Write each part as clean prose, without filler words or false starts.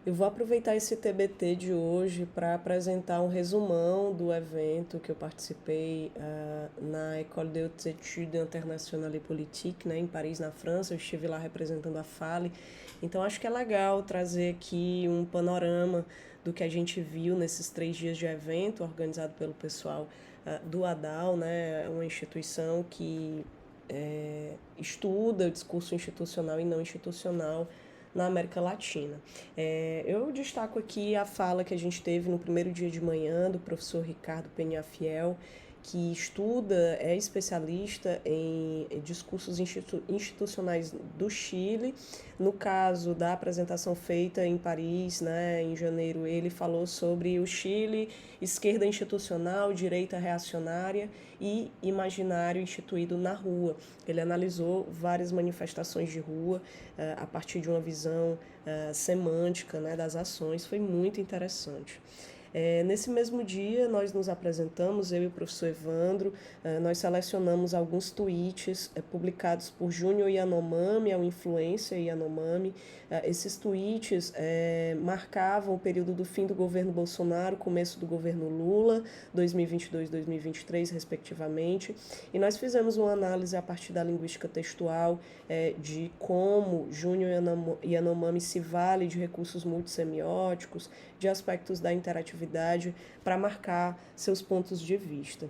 Eu vou aproveitar esse TBT de hoje para apresentar um resumão do evento que eu participei na École des Hautes Études Internationales et Politiques, né, em Paris, na França. Eu estive lá representando a FALE. Então, acho que é legal trazer aqui um panorama do que a gente viu nesses 3 dias de evento organizado pelo pessoal do ADAL, né, uma instituição que estuda o discurso institucional e não institucional na América Latina. Eu destaco aqui a fala que a gente teve no primeiro dia de manhã do professor Ricardo Peñafiel, que estuda, é especialista em discursos institucionais do Chile. No caso da apresentação feita em Paris, né, em janeiro, ele falou sobre o Chile, esquerda institucional, direita reacionária e imaginário instituído na rua. Ele analisou várias manifestações de rua a partir de uma visão semântica, né, das ações. Foi muito interessante. Nesse mesmo dia, nós nos apresentamos, eu e o professor Evandro, nós selecionamos alguns tweets publicados por Júnior Yanomami, é um influencer Yanomami. Esses tweets marcavam o período do fim do governo Bolsonaro, começo do governo Lula, 2022 2023, respectivamente, e nós fizemos uma análise a partir da linguística textual de como Júnior Yanomami se vale de recursos multissemióticos, de aspectos da interatividade para marcar seus pontos de vista.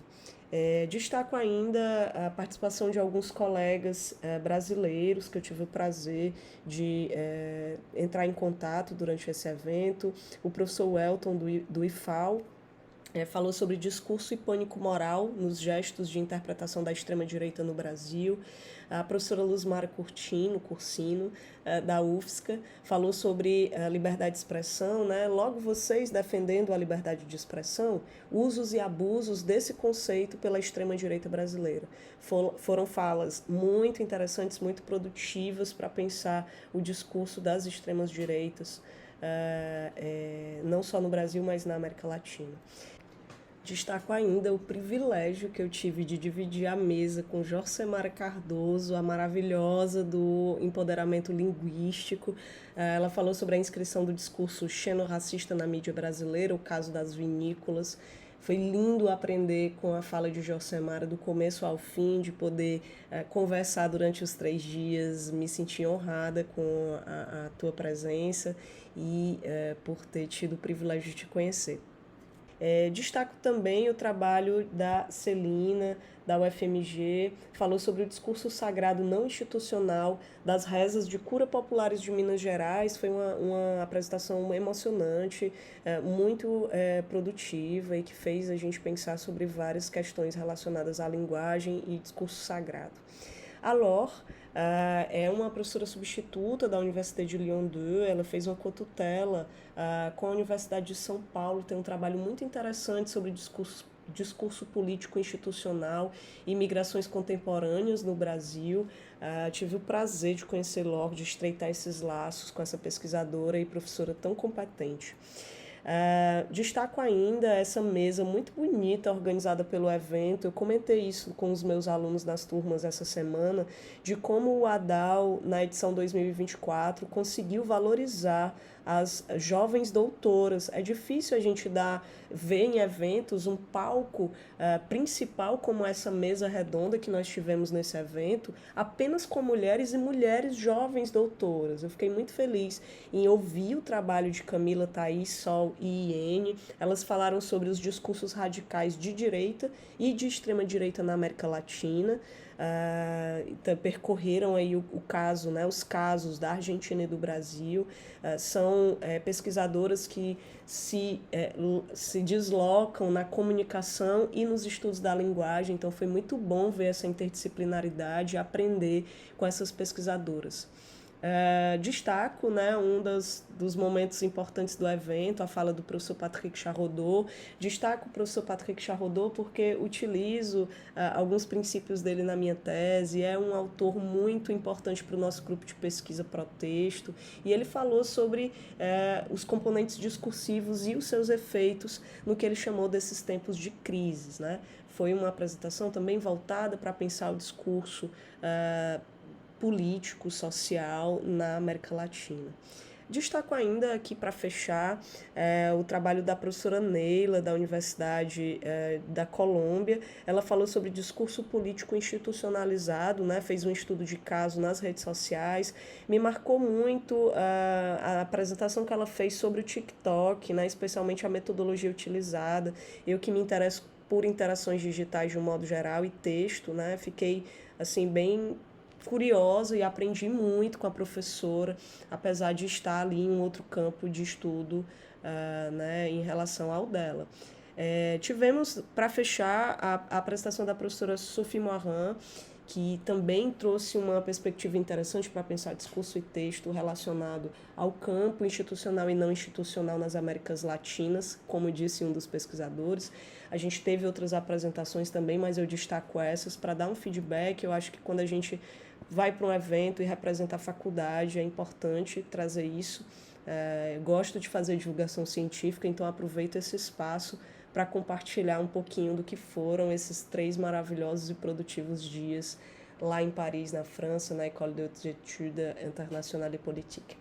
Destaco ainda a participação de alguns colegas brasileiros que eu tive o prazer de entrar em contato durante esse evento. O professor Welton, do IFAL, falou sobre discurso e pânico moral nos gestos de interpretação da extrema-direita no Brasil. A professora Luzmara Cursino, da UFSCar, falou sobre a liberdade de expressão, né? Logo vocês defendendo a liberdade de expressão, usos e abusos desse conceito pela extrema-direita brasileira. Foram falas muito interessantes, muito produtivas para pensar o discurso das extremas-direitas, não só no Brasil, mas na América Latina. Destaco ainda o privilégio que eu tive de dividir a mesa com Jorcemara Cardoso, a maravilhosa do empoderamento linguístico. Ela falou sobre a inscrição do discurso xenorracista na mídia brasileira, o caso das vinícolas. Foi lindo aprender com a fala de Jorcemara do começo ao fim, de poder conversar durante os 3 dias. Me senti honrada com a tua presença e por ter tido o privilégio de te conhecer. Destaco também o trabalho da Celina, da UFMG, falou sobre o discurso sagrado não institucional das rezas de cura populares de Minas Gerais. Foi uma apresentação emocionante, muito produtiva e que fez a gente pensar sobre várias questões relacionadas à linguagem e discurso sagrado. A Laure é uma professora substituta da Université de Lyon 2, ela fez uma cotutela com a Universidade de São Paulo, tem um trabalho muito interessante sobre discurso político institucional e migrações contemporâneas no Brasil. Tive o prazer de conhecer Laure, de estreitar esses laços com essa pesquisadora e professora tão competente. Destaco ainda essa mesa muito bonita organizada pelo evento. Eu comentei isso com os meus alunos das turmas essa semana, de como o ADAL, na edição 2024, conseguiu valorizar as jovens doutoras. É difícil a gente ver em eventos um palco principal como essa mesa redonda que nós tivemos nesse evento, apenas com mulheres e mulheres jovens doutoras. Eu fiquei muito feliz em ouvir o trabalho de Camila, Thaís, Sol e Iene. Elas falaram sobre os discursos radicais de direita e de extrema-direita na América Latina. Então, percorreram aí o caso, né, os casos da Argentina e do Brasil. São pesquisadoras que se deslocam na comunicação e nos estudos da linguagem, então foi muito bom ver essa interdisciplinaridade e aprender com essas pesquisadoras. Destaco, né, dos momentos importantes do evento, a fala do professor Patrick Charodot. Destaco o professor Patrick Charodot porque utilizo alguns princípios dele na minha tese. É um autor muito importante para o nosso grupo de pesquisa Protexto, e ele falou sobre os componentes discursivos e os seus efeitos no que ele chamou desses tempos de crises, né? Foi uma apresentação também voltada para pensar o discurso político, social na América Latina. Destaco ainda aqui para fechar o trabalho da professora Neila, da Universidade da Colômbia. Ela falou sobre discurso político institucionalizado, né? Fez um estudo de caso nas redes sociais. Me marcou muito a apresentação que ela fez sobre o TikTok, né? Especialmente a metodologia utilizada. Eu que me interesso por interações digitais de um modo geral e texto, né? Fiquei assim bem curiosa e aprendi muito com a professora, apesar de estar ali em um outro campo de estudo, né, em relação ao dela. Tivemos, para fechar, a apresentação da professora Sophie Morin, que também trouxe uma perspectiva interessante para pensar discurso e texto relacionado ao campo institucional e não institucional nas Américas Latinas, como disse um dos pesquisadores. A gente teve outras apresentações também, mas eu destaco essas para dar um feedback. Eu acho que quando a gente vai para um evento e representa a faculdade, é importante trazer isso. Gosto de fazer divulgação científica, então aproveito esse espaço para compartilhar um pouquinho do que foram esses 3 maravilhosos e produtivos dias lá em Paris, na França, na École des Études Internationales et Politiques.